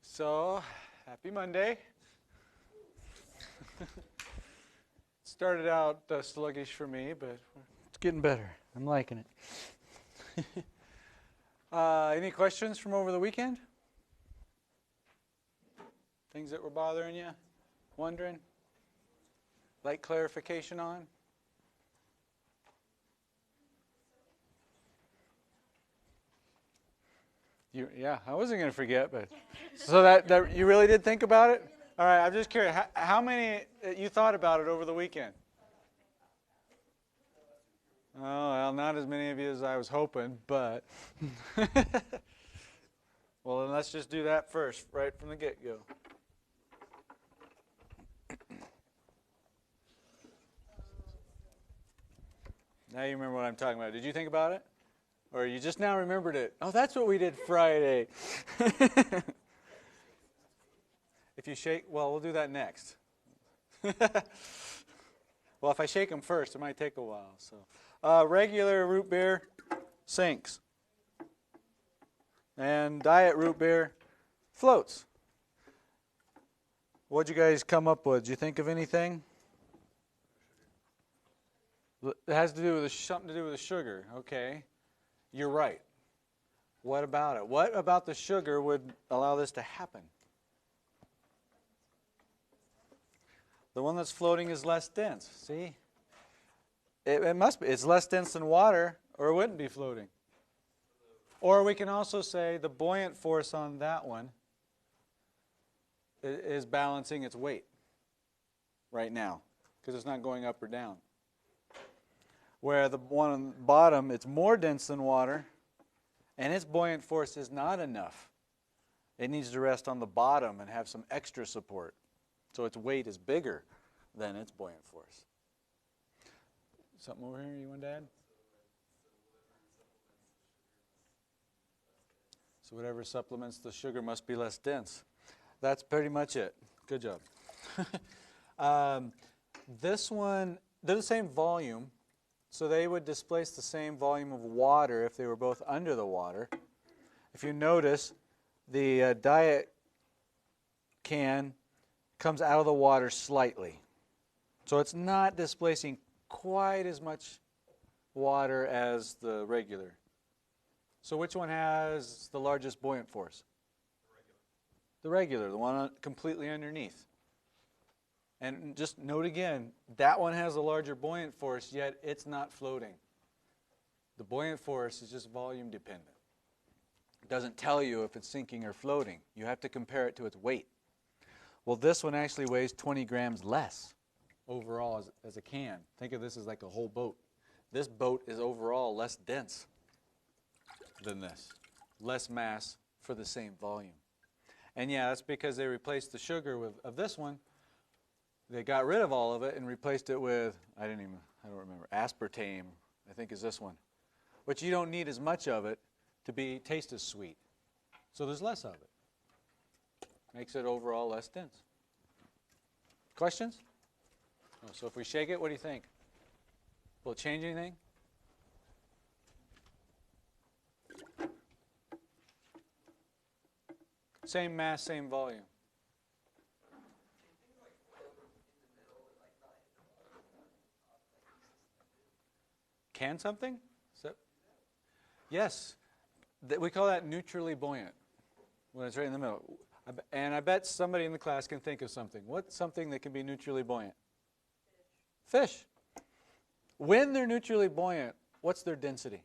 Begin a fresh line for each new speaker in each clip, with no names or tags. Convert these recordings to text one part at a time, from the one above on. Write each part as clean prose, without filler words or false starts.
So, happy Monday. Started out sluggish for me, but it's getting better. I'm liking it. Any questions from over the weekend? Things that were bothering you? Wondering? Like clarification on? Yeah, I wasn't going to forget, but so that you really did think about it? All right, I'm just curious. How many you thought about it over the weekend? Oh, well, not as many of you as I was hoping, but well, then let's just do that first, right from the get-go. Now you remember what I'm talking about. Did you think about it? Or you just now remembered it? Oh, that's what we did Friday. If you shake, well, we'll do that next. Well, if I shake them first, it might take a while. So, regular root beer sinks. And diet root beer floats. What'd you guys come up with? Did you think of anything? It has to do with something to do with the sugar. Okay. You're right. What about it? What about the sugar would allow this to happen? The one that's floating is less dense. See? It must be. It's less dense than water, or it wouldn't be floating. Or we can also say the buoyant force on that one is balancing its weight right now, because it's not going up or down. Where the one on the bottom, it's more dense than water, and its buoyant force is not enough. It needs to rest on the bottom and have some extra support. So its weight is bigger than its buoyant force. Something over here you want to add? So whatever supplements the sugar must be less dense. That's pretty much it. Good job. This one, they're the same volume. So they would displace the same volume of water if they were both under the water. If you notice, the diet can comes out of the water slightly. So it's not displacing quite as much water as the regular. So which one has the largest buoyant force? The regular, the one completely underneath. And just note again, that one has a larger buoyant force, yet it's not floating. The buoyant force is just volume dependent. It doesn't tell you if it's sinking or floating. You have to compare it to its weight. Well, this one actually weighs 20 grams less overall as a can. Think of this as like a whole boat. This boat is overall less dense than this. Less mass for the same volume. And yeah, that's because they replaced the sugar of this one. They got rid of all of it and replaced it with, I don't remember, aspartame, I think is this one. Which you don't need as much of it to taste as sweet. So there's less of it. Makes it overall less dense. Questions? Oh, so if we shake it, what do you think? Will it change anything? Same mass, same volume. Can something? Yes. We call that neutrally buoyant when it's right in the middle. And I bet somebody in the class can think of something. What's something that can be neutrally buoyant? Fish. When they're neutrally buoyant, what's their density?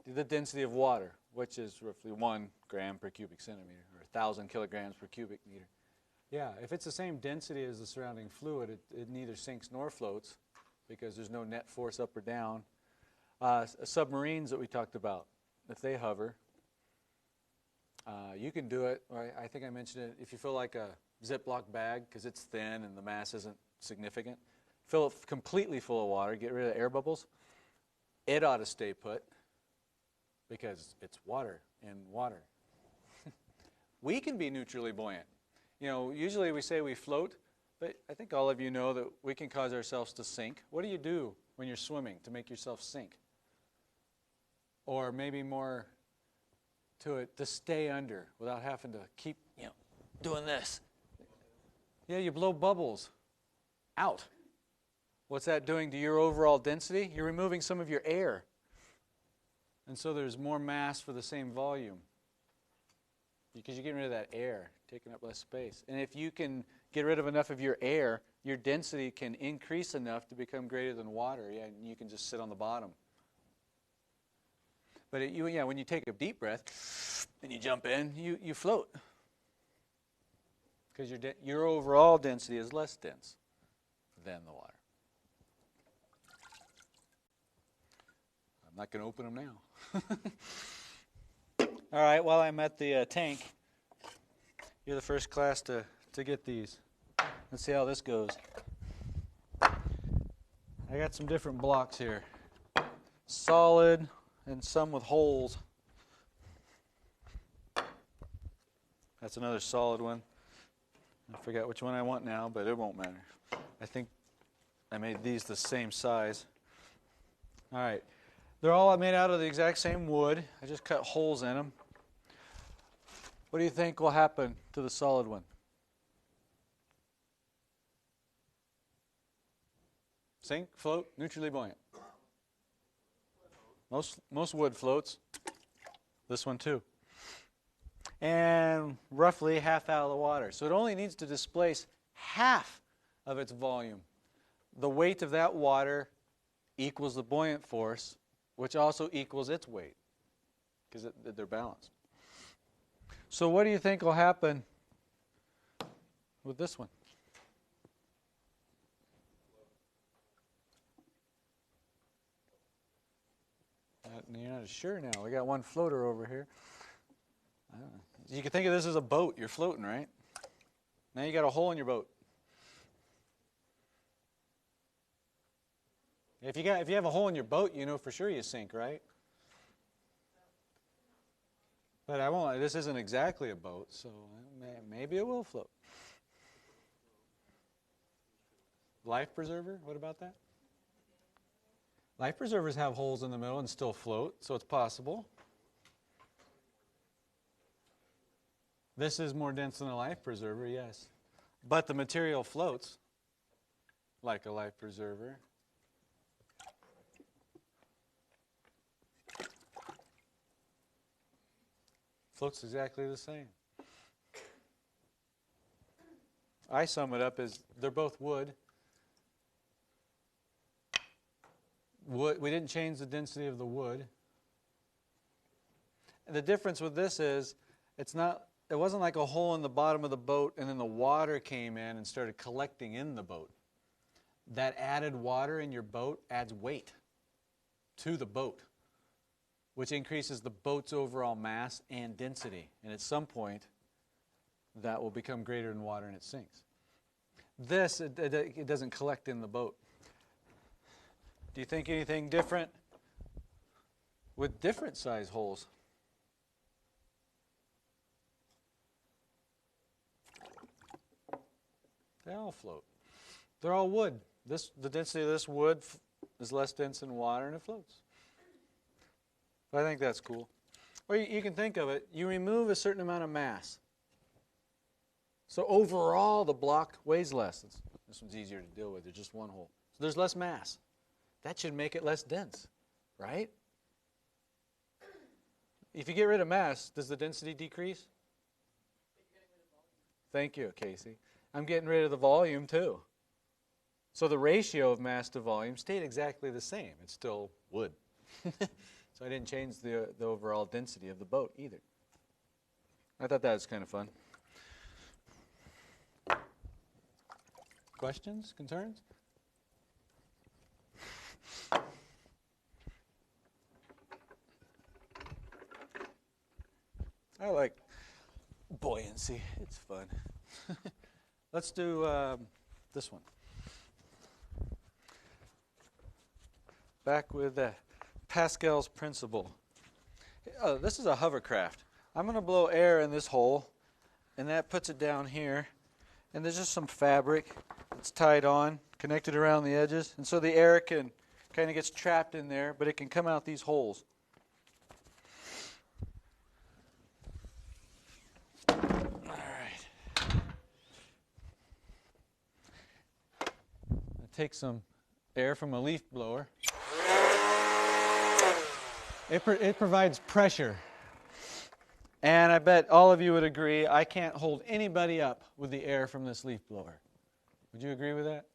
The density of water, which is roughly 1 gram per cubic centimeter, or 1,000 kilograms per cubic meter. Yeah, if it's the same density as the surrounding fluid, it neither sinks nor floats because there's no net force up or down. Submarines that we talked about, if they hover, you can do it. I think I mentioned it. If you fill like a Ziploc bag because it's thin and the mass isn't significant, fill it completely full of water, get rid of the air bubbles, it ought to stay put because it's water in water. We can be neutrally buoyant. You know, usually we say we float, But I think all of you know that we can cause ourselves to sink. What do you do when you're swimming to make yourself sink? Or maybe more to it, to stay under without having to keep, doing this. Yeah, you blow bubbles out. What's that doing to your overall density? You're removing some of your air. And so there's more mass for the same volume. Because you're getting rid of that air, taking up less space. And if you can get rid of enough of your air, your density can increase enough to become greater than water. Yeah, and you can just sit on the bottom. But when you take a deep breath and you jump in, you float. Because your overall density is less dense than the water. I'm not going to open them now. All right, while I'm at the tank, you're the first class to get these. Let's see how this goes. I got some different blocks here. Solid and some with holes. That's another solid one. I forgot which one I want now, but it won't matter. I think I made these the same size. All right. They're all made out of the exact same wood. I just cut holes in them. What do you think will happen to the solid one? Sink, float, neutrally buoyant. Most wood floats. This one too. And roughly half out of the water. So it only needs to displace half of its volume. The weight of that water equals the buoyant force, which also equals its weight, because they're balanced. So what do you think will happen with this one? You're not sure now. We got one floater over here. You can think of this as a boat. You're floating, right? Now you got a hole in your boat. If you have a hole in your boat, you know for sure you sink, right? But I won't. This isn't exactly a boat, so maybe it will float. Life preserver? What about that? Life preservers have holes in the middle and still float, so it's possible. This is more dense than a life preserver, yes. But the material floats like a life preserver. Floats exactly the same. I sum it up as they're both wood. We didn't change the density of the wood. And the difference with this is it wasn't like a hole in the bottom of the boat and then the water came in and started collecting in the boat. That added water in your boat adds weight to the boat, which increases the boat's overall mass and density. And at some point, that will become greater than water and it sinks. This, it doesn't collect in the boat. Do you think anything different with different size holes? They all float. They're all wood. The density of this wood is less dense than water and it floats. I think that's cool. Or you can think of it, you remove a certain amount of mass. So overall, the block weighs less. This one's easier to deal with. There's just one hole. So there's less mass. That should make it less dense, right? If you get rid of mass, does the density decrease? Thank you, Casey. I'm getting rid of the volume too. So the ratio of mass to volume stayed exactly the same. It's still wood. So I didn't change the overall density of the boat either. I thought that was kind of fun. Questions? Concerns? I like buoyancy. It's fun. Let's do this one. Back with Pascal's principle. This is a hovercraft. I'm going to blow air in this hole, and that puts it down here. And there's just some fabric that's tied on, connected around the edges. And so the air kind of gets trapped in there, but it can come out these holes. All right. I'll take some air from a leaf blower. It provides pressure. And I bet all of you would agree I can't hold anybody up with the air from this leaf blower. Would you agree with that?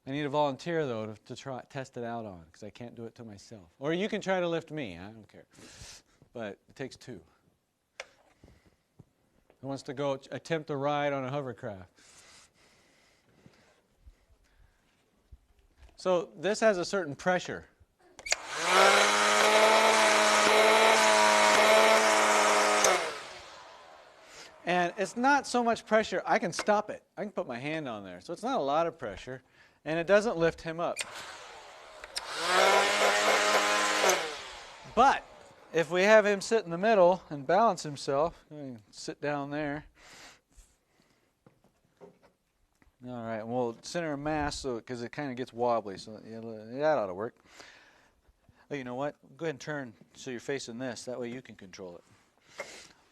I need a volunteer, though, to try test it out on, because I can't do it to myself. Or you can try to lift me. I don't care. But it takes two. Who wants to go attempt a ride on a hovercraft? So this has a certain pressure. And it's not so much pressure, I can stop it. I can put my hand on there. So it's not a lot of pressure, and it doesn't lift him up. But if we have him sit in the middle and balance himself, sit down there. All right, and we'll center of mass because it kind of gets wobbly, so that ought to work. Oh, you know what? Go ahead and turn so you're facing this. That way you can control it.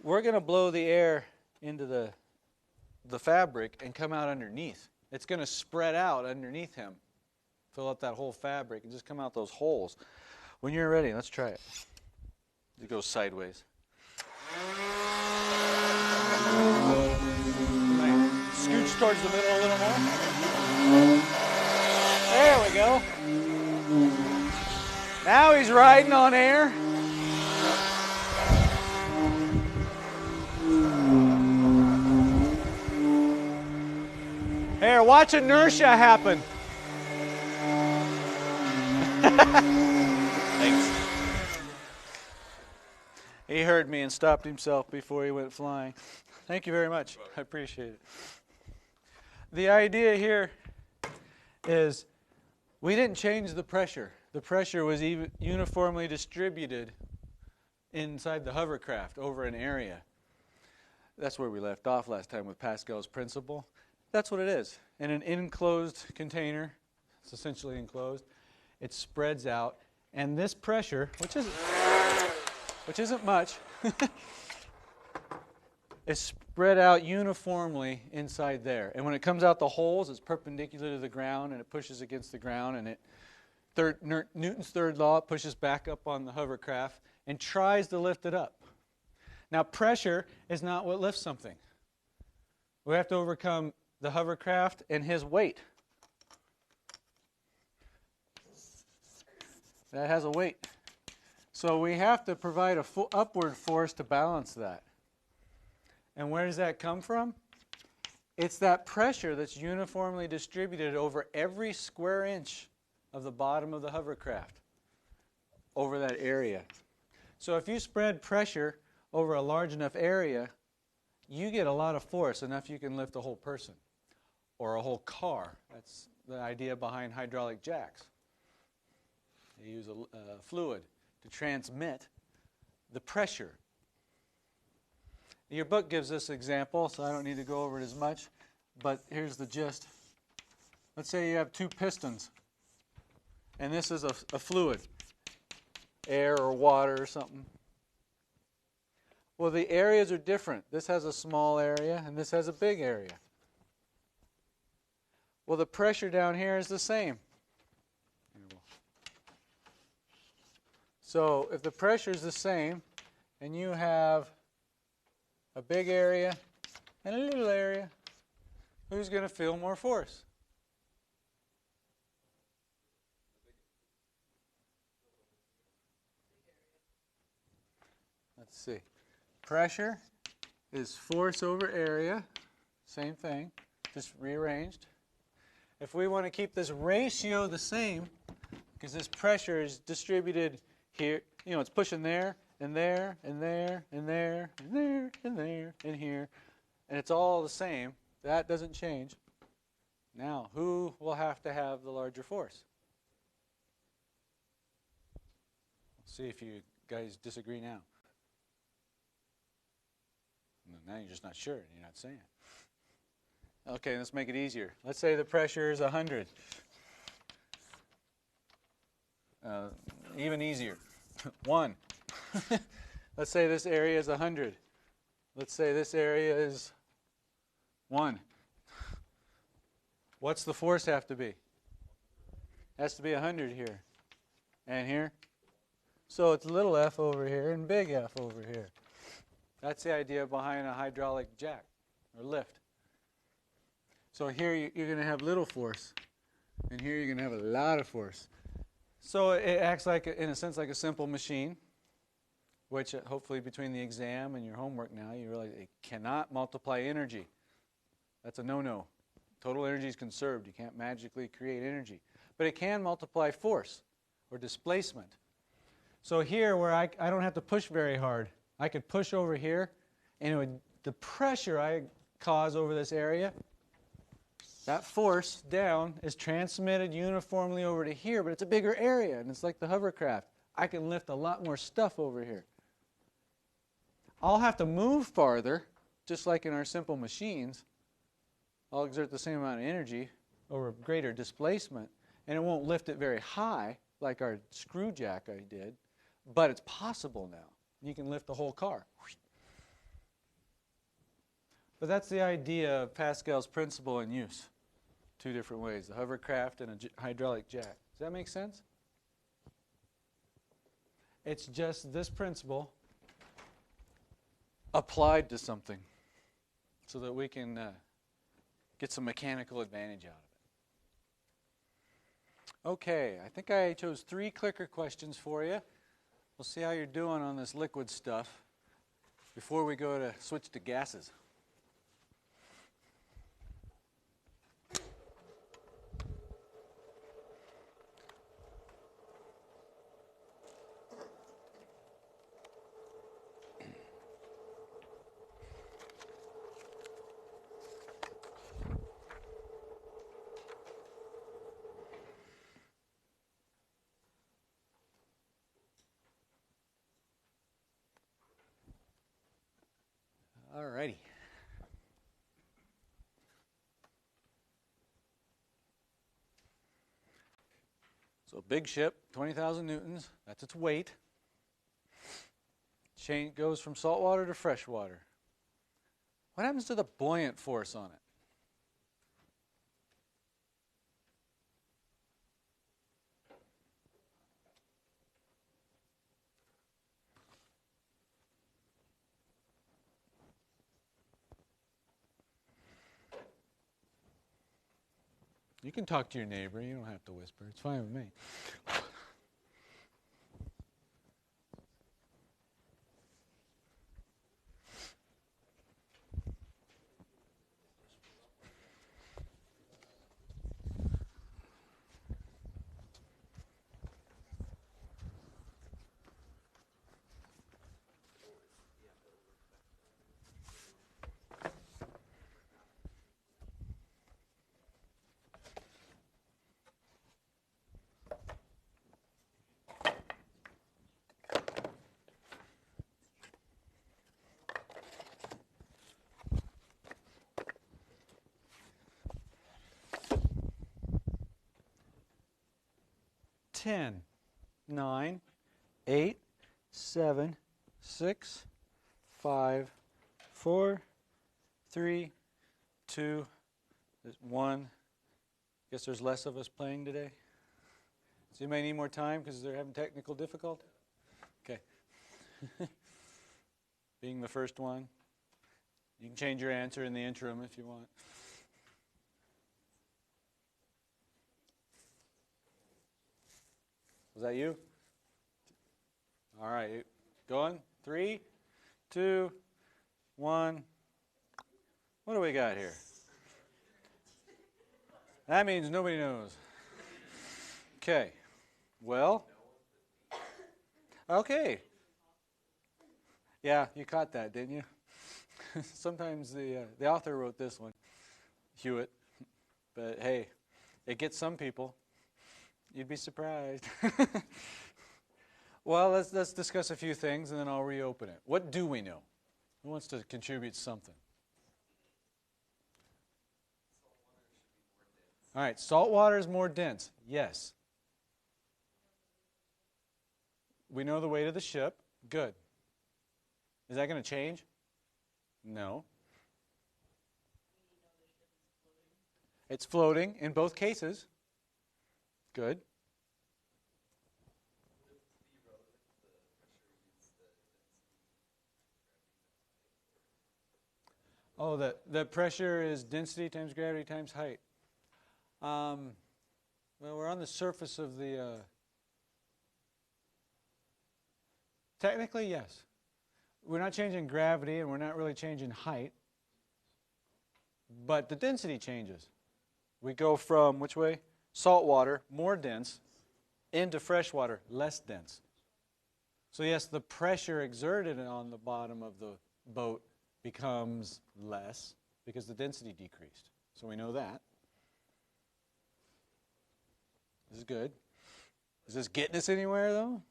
We're going to blow the air into the fabric and come out underneath. It's going to spread out underneath him, fill up that whole fabric, and just come out those holes. When you're ready, let's try it. It goes sideways. Scooch towards the middle a little more. There we go. Now he's riding on air. Here, watch inertia happen. Thanks. He heard me and stopped himself before he went flying. Thank you very much. I appreciate it. The idea here is we didn't change the pressure. The pressure was uniformly distributed inside the hovercraft over an area. That's where we left off last time with Pascal's principle. That's what it is. In an enclosed container, it's essentially enclosed, it spreads out, and this pressure, which isn't much, is spread out uniformly inside there. And when it comes out the holes, it's perpendicular to the ground, and it pushes against the ground, and Newton's third law pushes back up on the hovercraft and tries to lift it up. Now, pressure is not what lifts something. We have to overcome the hovercraft and his weight. That has a weight. So we have to provide a upward force to balance that. And where does that come from? It's that pressure that's uniformly distributed over every square inch of the bottom of the hovercraft, over that area. So if you spread pressure over a large enough area, you get a lot of force, enough you can lift a whole person or a whole car. That's the idea behind hydraulic jacks. They use a fluid to transmit the pressure. Your book gives this example, so I don't need to go over it as much, but here's the gist. Let's say you have two pistons, and this is a fluid, air or water or something. Well, the areas are different. This has a small area, and this has a big area. Well, the pressure down here is the same. So if the pressure is the same, and you have a big area and a little area, who's going to feel more force? Let's see. Pressure is force over area. Same thing, just rearranged. If we want to keep this ratio the same, because this pressure is distributed here, it's pushing there, and there, and there, and there, and there, and there, and here, and it's all the same. That doesn't change. Now, who will have to have the larger force? See if you guys disagree now. Now you're just not sure, and you're not saying. Okay, let's make it easier. Let's say the pressure is 100. Even easier. 1. Let's say this area is 100. Let's say this area is 1. What's the force have to be? It has to be 100 here. And here? So it's little f over here and big F over here. That's the idea behind a hydraulic jack or lift. So here you're going to have little force. And here you're going to have a lot of force. So it acts like, in a sense, like a simple machine, which hopefully between the exam and your homework now, you realize it cannot multiply energy. That's a no-no. Total energy is conserved. You can't magically create energy. But it can multiply force or displacement. So here, where I don't have to push very hard, I could push over here, and the pressure I cause over this area, that force down is transmitted uniformly over to here, but it's a bigger area, and it's like the hovercraft. I can lift a lot more stuff over here. I'll have to move farther, just like in our simple machines. I'll exert the same amount of energy over greater displacement, and it won't lift it very high like our screw jack I did, but it's possible now. You can lift the whole car. But that's the idea of Pascal's principle in use. 2 different ways, the hovercraft and a hydraulic jack. Does that make sense? It's just this principle applied to something so that we can get some mechanical advantage out of it. Okay, I think I chose 3 clicker questions for you. We'll see how you're doing on this liquid stuff before we go to switch to gases. Alrighty. So big ship, 20,000 newtons, that's its weight. Chain goes from saltwater to freshwater. What happens to the buoyant force on it? You can talk to your neighbor. You don't have to whisper. It's fine with me. Ten, 9, 8, 7, 6, 5, 4, 3, 2, 1. Guess there's less of us playing today. So you may need more time because they're having technical difficulty? Okay. Being the first one. You can change your answer in the interim if you want. Was that you? All right. Going? 3, 2, 1. What do we got here? That means nobody knows. Okay. Well. Okay. Yeah, you caught that, didn't you? Sometimes the author wrote this one, Hewitt. But hey, it gets some people. You'd be surprised. Well, let's discuss a few things, and then I'll reopen it. What do we know? Who wants to contribute something? All right, salt water is more dense. Yes. We know the weight of the ship. Good. Is that going to change? No. It's floating in both cases. Good. Oh, the pressure is density times gravity times height. Well, we're on the surface of the... technically, yes. We're not changing gravity, and we're not really changing height. But the density changes. We go from, which way? Salt water, more dense, into freshwater, less dense. So yes, the pressure exerted on the bottom of the boat becomes less because the density decreased. So we know that. This is good. Is this getting us anywhere, though?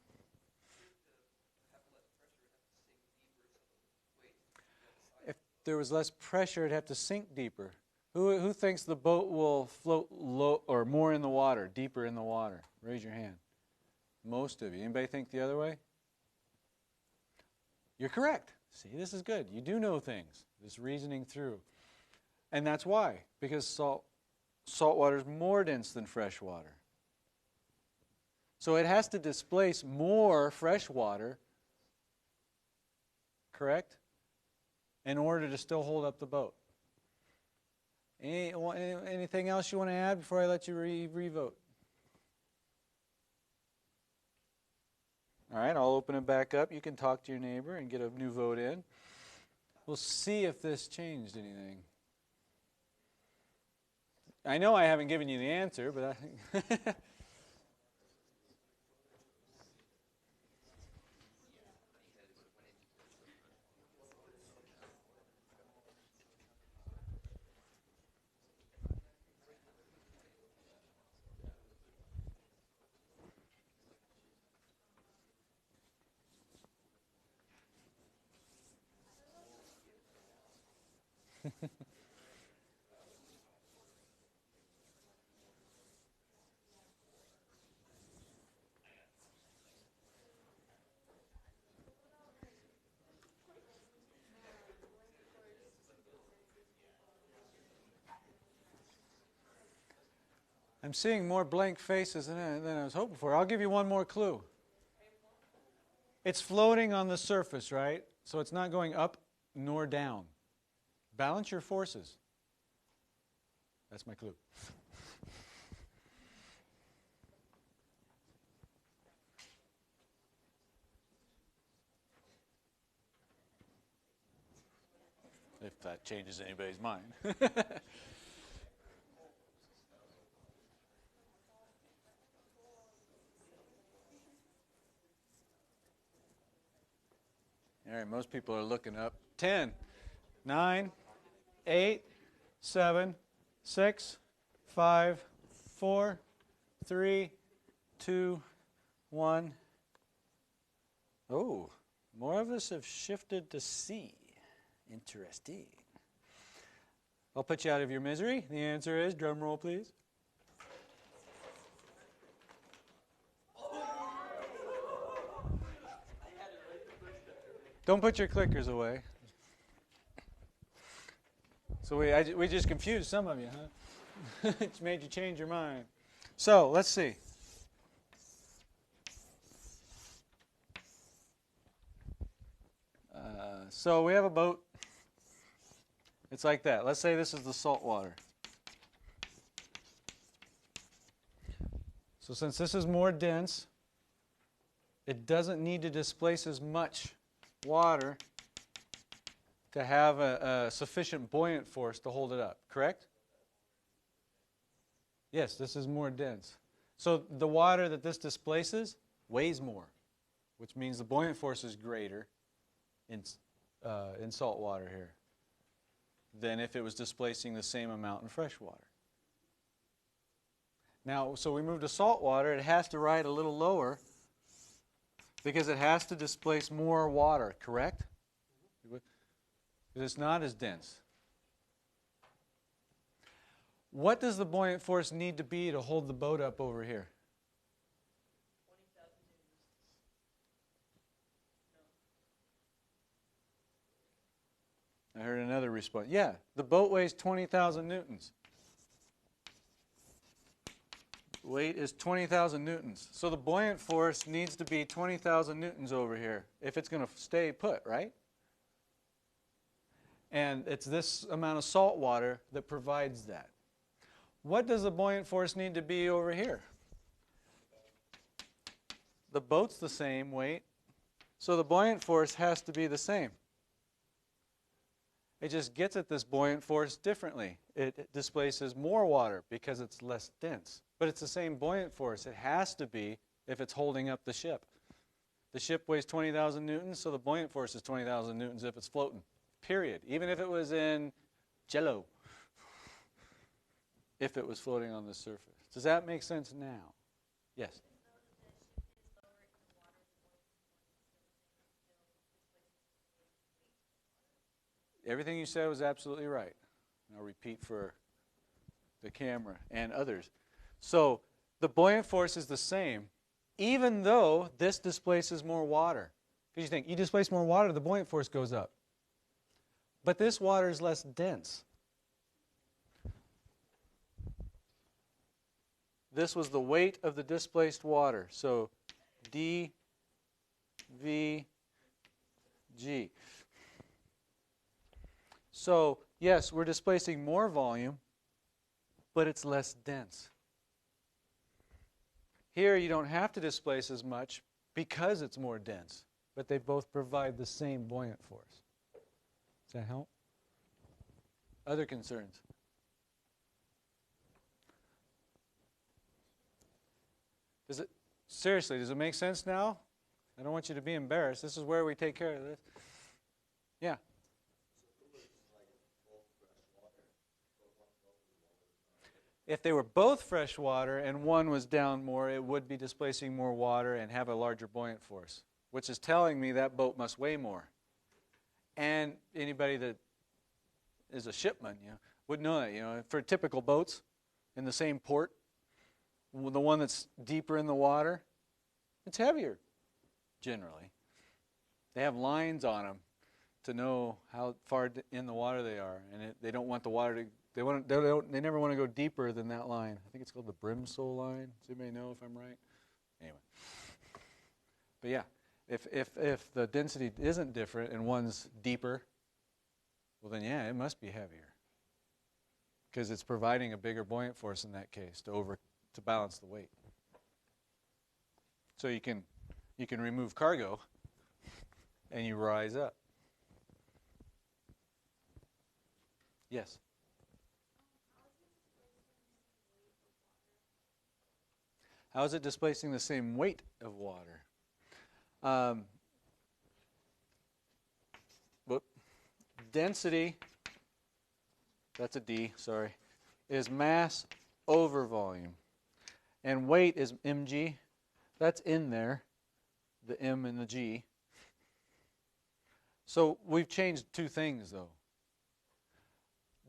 If there was less pressure, it'd have to sink deeper. Who thinks the boat will float low or more in the water, deeper in the water? Raise your hand. Most of you. Anybody think the other way? You're correct. See, this is good. You do know things. This reasoning through. And that's why. Because salt water is more dense than fresh water. So it has to displace more fresh water, correct? In order to still hold up the boat. Anything else you want to add before I let you re-vote? All right, I'll open it back up. You can talk to your neighbor and get a new vote in. We'll see if this changed anything. I know I haven't given you the answer, but I think... I'm seeing more blank faces than I was hoping for. I'll give you one more clue. It's floating on the surface, right? So it's not going up nor down. Balance your forces. That's my clue. If that changes anybody's mind. All right, most people are looking up. 10, 9, 8, 7, 6, 5, 4, 3, 2, 1. Oh, more of us have shifted to C. Interesting. I'll put you out of your misery. The answer is, drum roll please. Don't put your clickers away. So we just confused some of you, huh? It's made you change your mind. So let's see. So we have a boat. It's like that. Let's say this is the salt water. So since this is more dense, it doesn't need to displace as much water to have a sufficient buoyant force to hold it up, correct? Yes, this is more dense. So the water that this displaces weighs more, which means the buoyant force is greater in salt water here than if it was displacing the same amount in fresh water. Now, so we move to salt water, it has to ride a little lower because it has to displace more water, correct? Because it's not as dense. What does the buoyant force need to be to hold the boat up over here?
20,000 newtons.
I heard another response. Yeah, the boat weighs 20,000 newtons. Weight is 20,000 newtons. So the buoyant force needs to be 20,000 newtons over here if it's going to stay put, right? And it's this amount of salt water that provides that. What does the buoyant force need to be over here? The boat's the same weight, so the buoyant force has to be the same. It just gets at this buoyant force differently. It displaces more water because it's less dense. But it's the same buoyant force. It has to be if it's holding up the ship. The ship weighs 20,000 newtons, so the buoyant force is 20,000 newtons if it's floating. Period. Even if it was in jello. If it was floating on the surface. Does that make sense now? Yes? Everything you said was absolutely right. I'll repeat for the camera and others. So the buoyant force is the same, even though this displaces more water. Because you think, you displace more water, the buoyant force goes up. But this water is less dense. This was the weight of the displaced water. So d, v, g. So yes, we're displacing more volume, but it's less dense. Here you don't have to displace as much because it's more dense, but they both provide the same buoyant force. Does that help? Other concerns? Seriously, does it make sense now? I don't want you to be embarrassed. This is where we take care of this. Yeah. If they were both fresh water and one was down more, it would be displacing more water and have a larger buoyant force, which is telling me that boat must weigh more. And anybody that is a shipman, would know that. For typical boats in the same port, the one that's deeper in the water, it's heavier, generally. They have lines on them to know how far in the water they are, and they don't want the water to. They never want to go deeper than that line. I think it's called the brimsole line. Does anybody know if I'm right? Anyway, but yeah, if the density isn't different and one's deeper, well then yeah, it must be heavier because it's providing a bigger buoyant force in that case to balance the weight. So you can remove cargo and you rise up. Yes. How is it displacing the same weight of water? Density, that's a D, sorry, is mass over volume. And weight is mg. That's in there, the m and the g. So we've changed two things, though.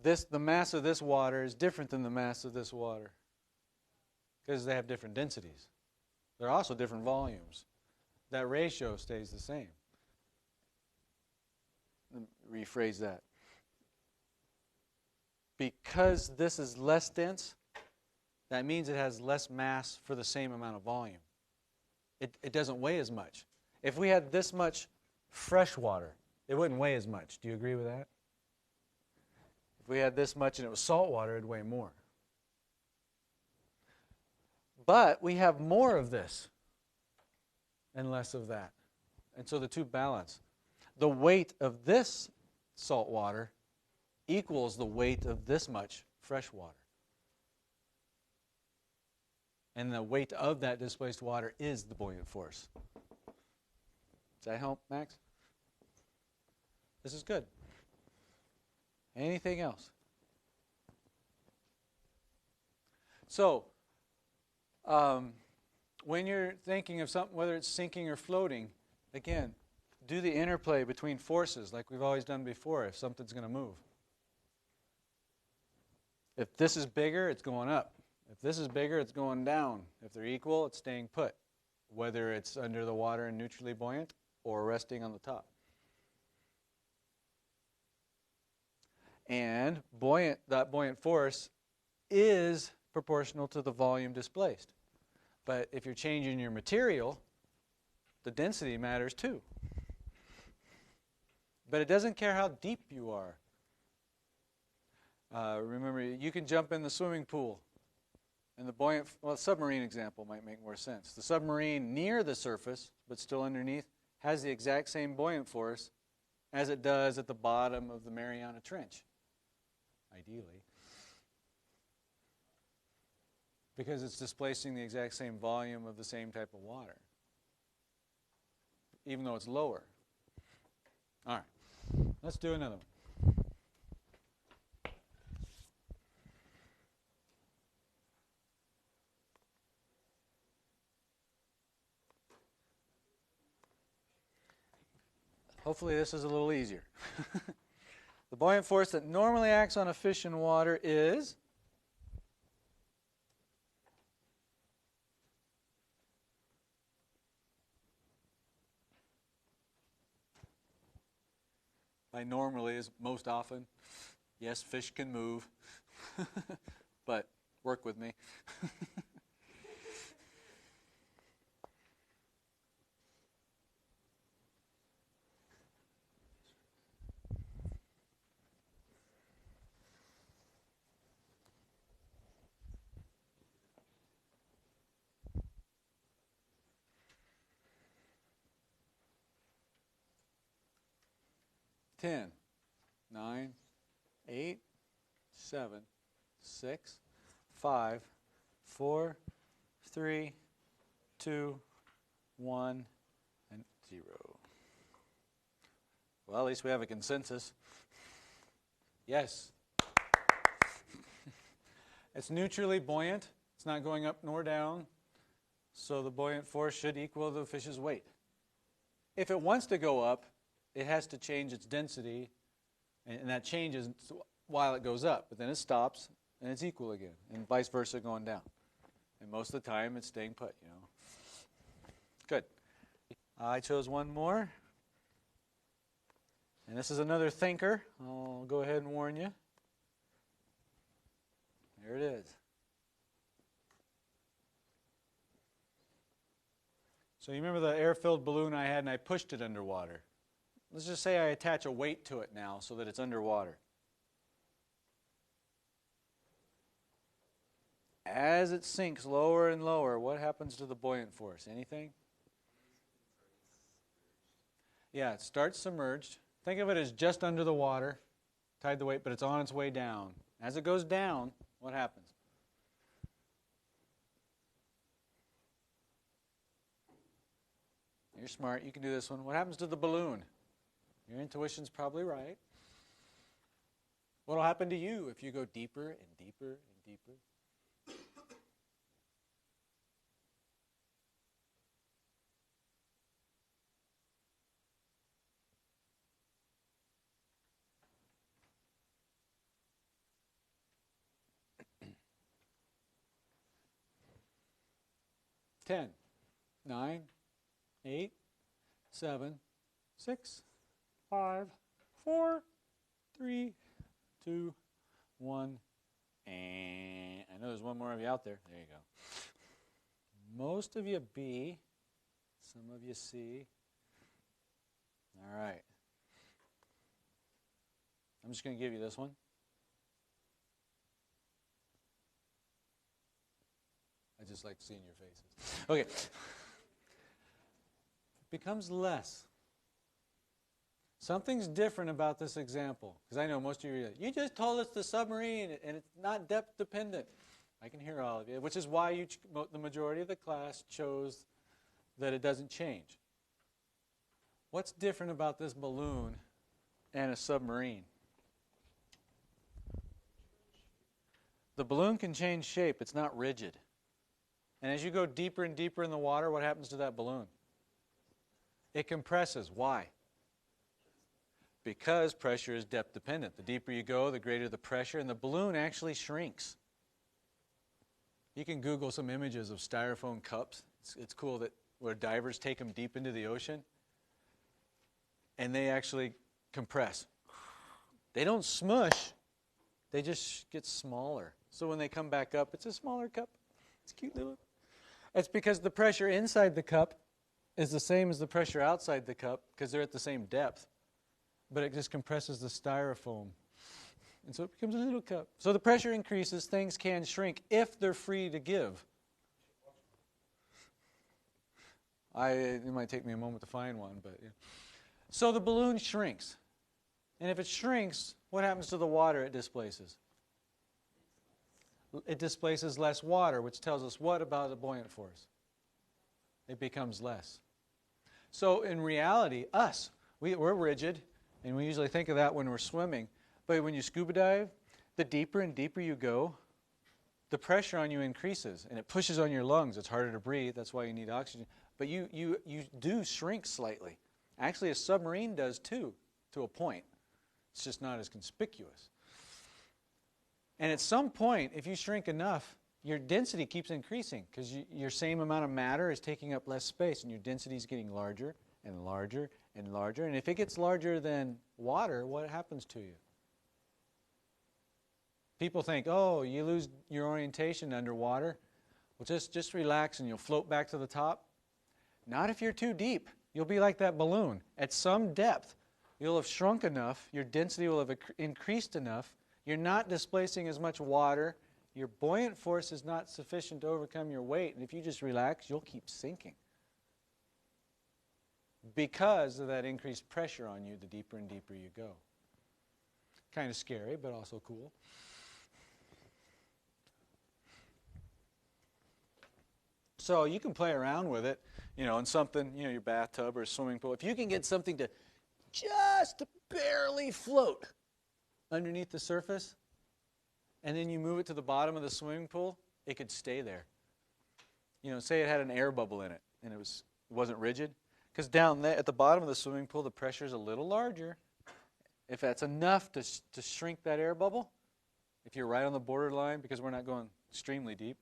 The mass of this water is different than the mass of this water because they have different densities. They're also different volumes. That ratio stays the same. Let me rephrase that. Because this is less dense, that means it has less mass for the same amount of volume. It doesn't weigh as much. If we had this much fresh water, it wouldn't weigh as much. Do you agree with that? If we had this much and it was salt water, it'd weigh more. But we have more of this and less of that. And so the two balance. The weight of this salt water equals the weight of this much fresh water. And the weight of that displaced water is the buoyant force. Does that help, Max? This is good. Anything else? So, when you're thinking of something, whether it's sinking or floating, again, do the interplay between forces like we've always done before if something's going to move. If this is bigger, it's going up. If this is bigger, it's going down. If they're equal, it's staying put, whether it's under the water and neutrally buoyant or resting on the top. And that buoyant force is proportional to the volume displaced. But if you're changing your material, the density matters too. But it doesn't care how deep you are. Remember, you can jump in the swimming pool. And the buoyant, well, submarine example might make more sense. The submarine near the surface, but still underneath, has the exact same buoyant force as it does at the bottom of the Mariana Trench, ideally. Because it's displacing the exact same volume of the same type of water, even though it's lower. All right, let's do another one. Hopefully this is a little easier. The buoyant force that normally acts on a fish in water is by normally is most often. Yes, fish can move, but work with me. Ten, 9, 8, 7, 6, 5, 4, 3, 2, 1, and 0. Well, at least we have a consensus. Yes. It's neutrally buoyant. It's not going up nor down. So the buoyant force should equal the fish's weight. If it wants to go up, it has to change its density, and that changes while it goes up. But then it stops, and it's equal again, and vice versa going down. And most of the time, it's staying put, you know. Good. I chose one more. And this is another thinker. I'll go ahead and warn you. There it is. So you remember the air-filled balloon I had, and I pushed it underwater. Let's just say I attach a weight to it now so that it's underwater. As it sinks lower and lower, what happens to the buoyant force? Anything? Yeah, it starts submerged. Think of it as just under the water, tied the weight, but it's on its way down. As it goes down, what happens? You're smart. You can do this one. What happens to the balloon? Your intuition's probably right. What will happen to you if you go deeper and deeper and deeper? Ten, 9, 8, 7, 6, 5, 4, 3, 2, 1, and I know there's one more of you out there. There you go. Most of you B, some of you C. All right. I'm just going to give you this one. I just like seeing your faces. Okay. It becomes less. Something's different about this example. Because I know most of you just told us the submarine and it's not depth dependent. I can hear all of you, which is why the majority of the class chose that it doesn't change. What's different about this balloon and a submarine? The balloon can change shape. It's not rigid. And as you go deeper and deeper in the water, what happens to that balloon? It compresses. Why? because pressure is depth dependent. The deeper you go, the greater the pressure, and the balloon actually shrinks. You can Google some images of styrofoam cups. It's cool that where divers take them deep into the ocean, and they actually compress. They don't smush, they just get smaller. So when they come back up, it's a smaller cup. It's cute little. It's because the pressure inside the cup is the same as the pressure outside the cup because they're at the same depth. But it just compresses the styrofoam. And so it becomes a little cup. So the pressure increases, things can shrink if they're free to give. It might take me a moment to find one, but yeah. So the balloon shrinks. And if it shrinks, what happens to the water it displaces? It displaces less water, which tells us what about the buoyant force? It becomes less. So in reality, we're rigid, and we usually think of that when we're swimming. But when you scuba dive, the deeper and deeper you go, the pressure on you increases, and it pushes on your lungs. It's harder to breathe. That's why you need oxygen. But you do shrink slightly. Actually, a submarine does too, to a point. It's just not as conspicuous. And at some point, if you shrink enough, your density keeps increasing because your same amount of matter is taking up less space, and your density is getting larger and larger and larger. And if it gets larger than water, what happens to you? People think, oh, you lose your orientation underwater. Well, just relax and you'll float back to the top. Not if you're too deep. You'll be like that balloon. At some depth, you'll have shrunk enough, your density will have increased enough, you're not displacing as much water, your buoyant force is not sufficient to overcome your weight, and if you just relax, you'll keep sinking. Because of that increased pressure on you, the deeper and deeper you go. Kind of scary, but also cool. So you can play around with it, in something, your bathtub or a swimming pool. If you can get something to just barely float underneath the surface, and then you move it to the bottom of the swimming pool, it could stay there. Say it had an air bubble in it, and it wasn't rigid. Because down there at the bottom of the swimming pool, the pressure is a little larger. If that's enough to shrink that air bubble, if you're right on the borderline, because we're not going extremely deep,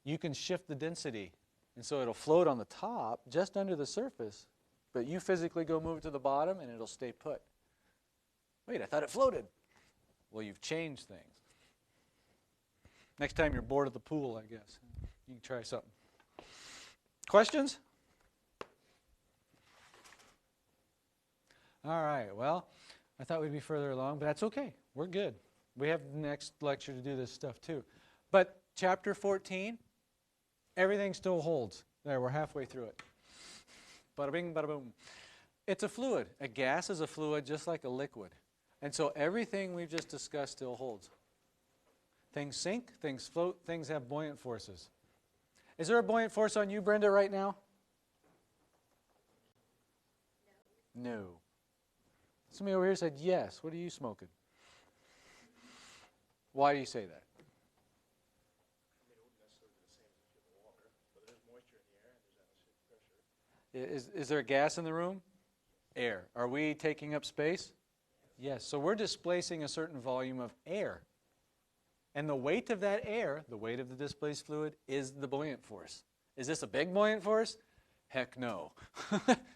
you can shift the density. And so it'll float on the top, just under the surface, but you physically go move it to the bottom, and it'll stay put. Wait, I thought it floated. Well, you've changed things. Next time you're bored at the pool, I guess, you can try something. Questions? All right, well, I thought we'd be further along, but that's okay. We're good. We have the next lecture to do this stuff too. But chapter 14, everything still holds. There, we're halfway through it. Bada bing, bada boom. It's a fluid. A gas is a fluid just like a liquid. And so everything we've just discussed still holds. Things sink, things float, things have buoyant forces. Is there a buoyant force on you, Brenda, right now? No. Somebody over here said yes. What are you smoking? Why do you say that? Is there a gas in the room? Air. Are we taking up space? Yes. So we're displacing a certain volume of air. And the weight of that air, the weight of the displaced fluid, is the buoyant force. Is this a big buoyant force? Heck no.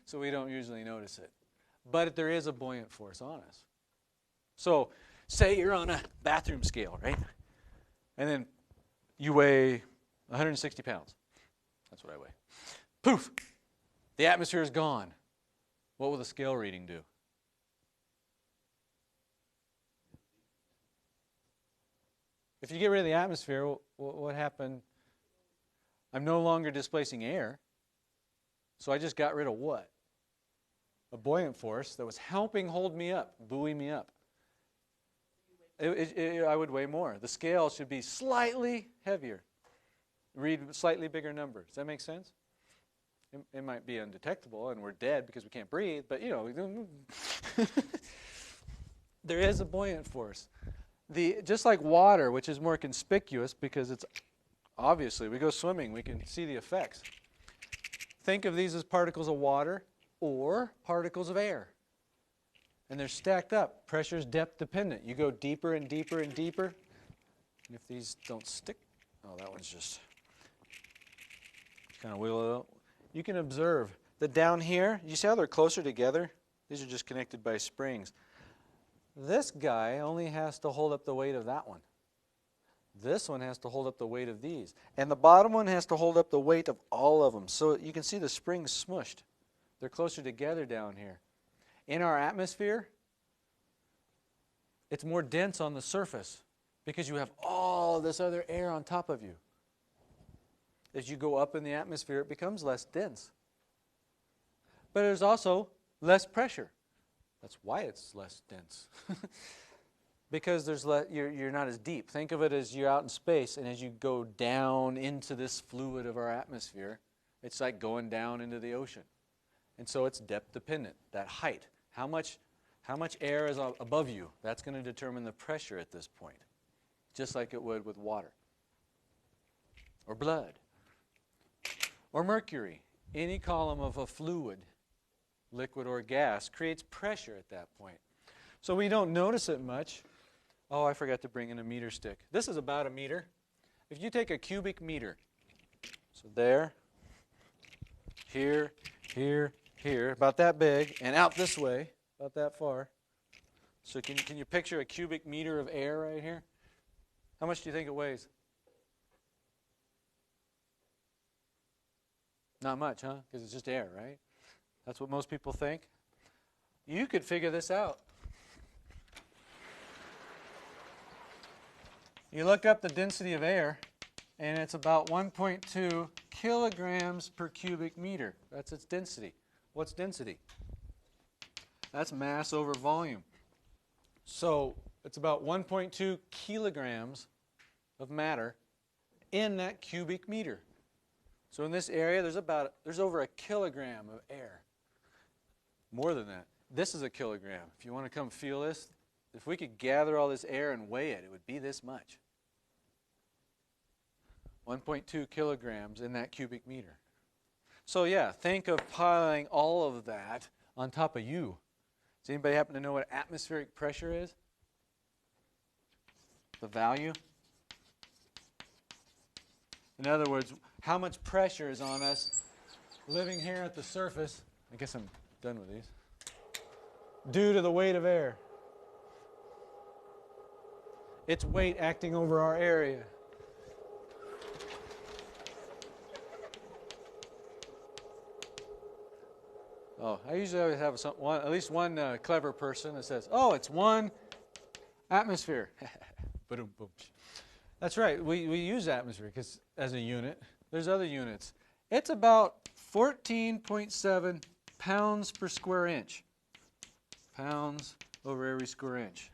So we don't usually notice it. But there is a buoyant force on us. So say you're on a bathroom scale, right? And then you weigh 160 pounds. That's what I weigh. Poof! The atmosphere is gone. What will the scale reading do? If you get rid of the atmosphere, what happened? I'm no longer displacing air. So I just got rid of what? A buoyant force that was helping hold me up, buoy me up. I would weigh more. The scale should be slightly heavier. Read slightly bigger numbers. Does that make sense? It might be undetectable and we're dead because we can't breathe, but there is a buoyant force. Just like water, which is more conspicuous because it's obviously, we go swimming, we can see the effects. Think of these as particles of water or particles of air. And they're stacked up. Pressure's depth dependent. You go deeper and deeper and deeper. And if these don't stick, oh, that one's just kind of wiggle it out. You can observe that down here, you see how they're closer together? These are just connected by springs. This guy only has to hold up the weight of that one. This one has to hold up the weight of these. And the bottom one has to hold up the weight of all of them. So you can see the springs smushed. They're closer together down here. In our atmosphere, it's more dense on the surface because you have all this other air on top of you. As you go up in the atmosphere, it becomes less dense. But there's also less pressure. That's why it's less dense. Because you're not as deep. Think of it as you're out in space, and as you go down into this fluid of our atmosphere, it's like going down into the ocean. And so it's depth dependent, that height. How much air is above you? That's going to determine the pressure at this point, just like it would with water or blood or mercury. Any column of a fluid, liquid or gas, creates pressure at that point. So we don't notice it much. Oh, I forgot to bring in a meter stick. This is about a meter. If you take a cubic meter, so there, here, here, here, about that big, and out this way, about that far. So can you picture a cubic meter of air right here? How much do you think it weighs? Not much, huh? Because it's just air, right? That's what most people think. You could figure this out. You look up the density of air, and it's about 1.2 kilograms per cubic meter. That's its density. What's density? That's mass over volume. So it's about 1.2 kilograms of matter in that cubic meter. So in this area, there's over a kilogram of air. More than that. This is a kilogram. If you want to come feel this, if we could gather all this air and weigh it, it would be this much. 1.2 kilograms in that cubic meter. So yeah, think of piling all of that on top of you. Does anybody happen to know what atmospheric pressure is? The value? In other words, how much pressure is on us living here at the surface? I guess I'm done with these. Due to the weight of air. Its weight acting over our area. Oh, I usually always have at least one clever person that says, "Oh, it's 1 atmosphere." Boom, boom. That's right. We use atmosphere as a unit. There's other units. It's about 14.7 pounds per square inch. Pounds over every square inch.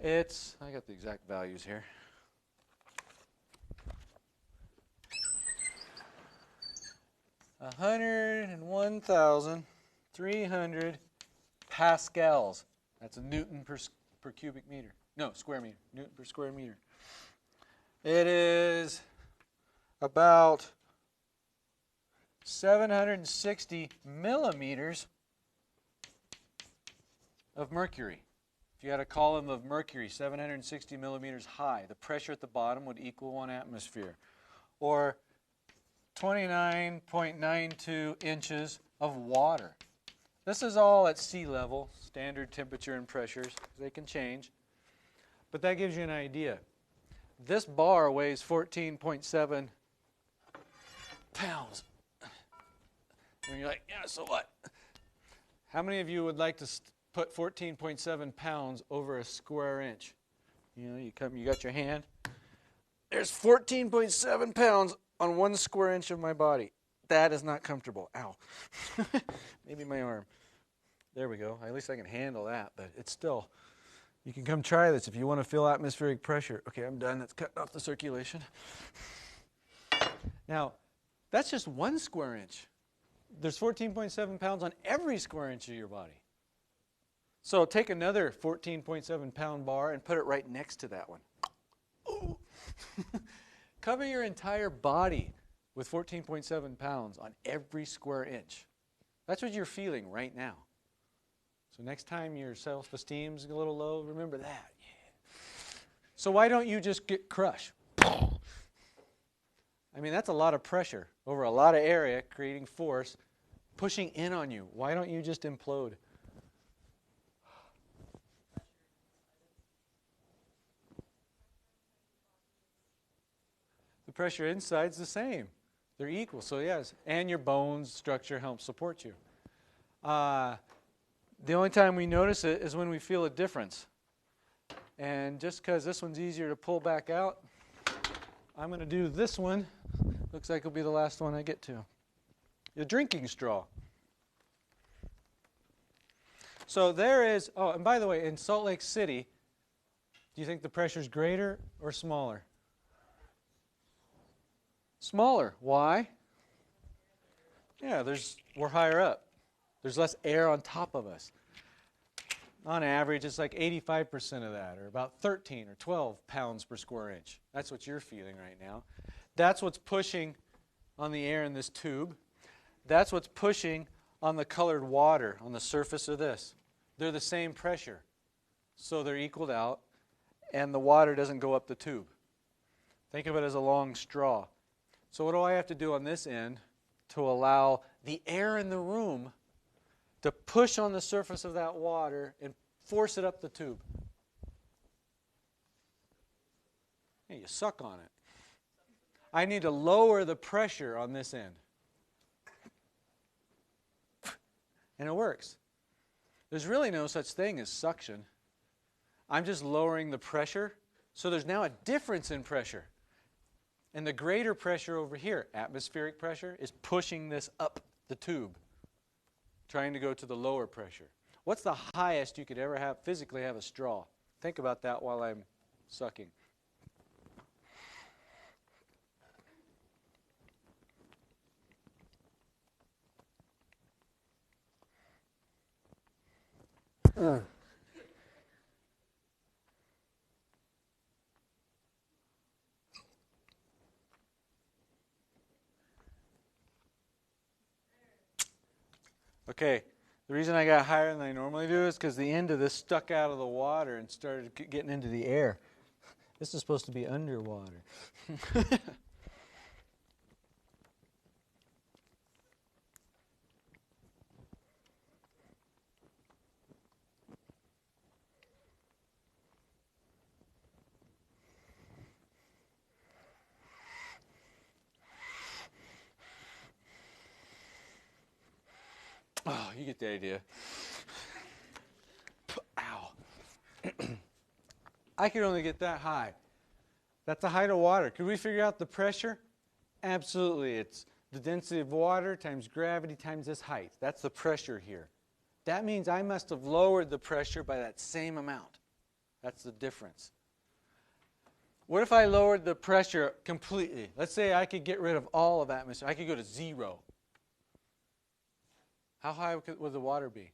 I got the exact values here. A 101,300 pascals. That's a Newton per cubic meter. No, square meter. Newton per square meter. It is about 760 millimeters of mercury. If you had a column of mercury 760 millimeters high, the pressure at the bottom would equal 1 atmosphere. Or 29.92 inches of water. This is all at sea level, standard temperature and pressures. They can change. But that gives you an idea. This bar weighs 14.7 pounds. And you're like, yeah, so what? How many of you would like to put 14.7 pounds over a square inch? You know, you got your hand. There's 14.7 pounds on 1 square inch of my body. That is not comfortable. Ow. Maybe my arm. There we go. At least I can handle that, but it's still. You can come try this if you want to feel atmospheric pressure. Okay, I'm done. That's cutting off the circulation. Now, that's just 1 square inch. There's 14.7 pounds on every square inch of your body. So take another 14.7 pound bar and put it right next to that one. Ooh. Cover your entire body with 14.7 pounds on every square inch. That's what you're feeling right now. So next time your self-esteem's a little low, remember that. Yeah. So why don't you just get crushed? I mean, that's a lot of pressure over a lot of area, creating force, pushing in on you. Why don't you just implode? The pressure inside's the same. They're equal, so yes. And your bones structure helps support you. The only time we notice it is when we feel a difference. And just because this one's easier to pull back out, I'm going to do this one. Looks like it'll be the last one I get to. The drinking straw. So there is, oh, and by the way, in Salt Lake City, do you think the pressure's greater or smaller? Smaller. Why? Yeah, we're higher up. There's less air on top of us. On average, it's like 85% of that, or about 13 or 12 pounds per square inch. That's what you're feeling right now. That's what's pushing on the air in this tube. That's what's pushing on the colored water on the surface of this. They're the same pressure, so they're equaled out, and the water doesn't go up the tube. Think of it as a long straw. So what do I have to do on this end to allow the air in the room to push on the surface of that water and force it up the tube? Yeah, you suck on it. I need to lower the pressure on this end. And it works. There's really no such thing as suction. I'm just lowering the pressure, so there's now a difference in pressure. And the greater pressure over here, atmospheric pressure, is pushing this up the tube, trying to go to the lower pressure. What's the highest you could ever have, physically have a straw? Think about that while I'm sucking. Okay, the reason I got higher than I normally do is because the end of this stuck out of the water and started getting into the air. This is supposed to be underwater. Oh, you get the idea. Ow. I could only get that high. That's the height of water. Could we figure out the pressure? Absolutely. It's the density of water times gravity times this height. That's the pressure here. That means I must have lowered the pressure by that same amount. That's the difference. What if I lowered the pressure completely? Let's say I could get rid of all of atmosphere. I could go to 0. How high would the water be?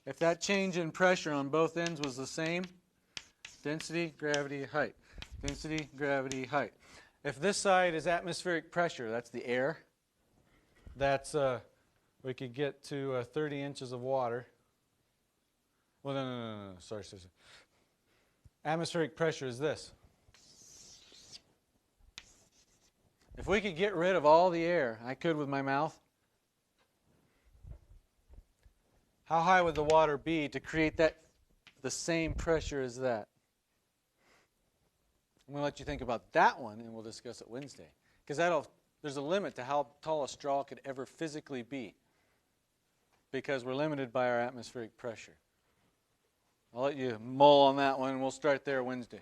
If that change in pressure on both ends was the same, density, gravity, height. Density, gravity, height. If this side is atmospheric pressure, that's the air. That's, we could get to 30 inches of water. Well, no. Sorry. Atmospheric pressure is this. If we could get rid of all the air, I could with my mouth. How high would the water be to create the same pressure as that? I'm going to let you think about that one, and we'll discuss it Wednesday. Because there's a limit to how tall a straw could ever physically be, because we're limited by our atmospheric pressure. I'll let you mull on that one, and we'll start there Wednesday.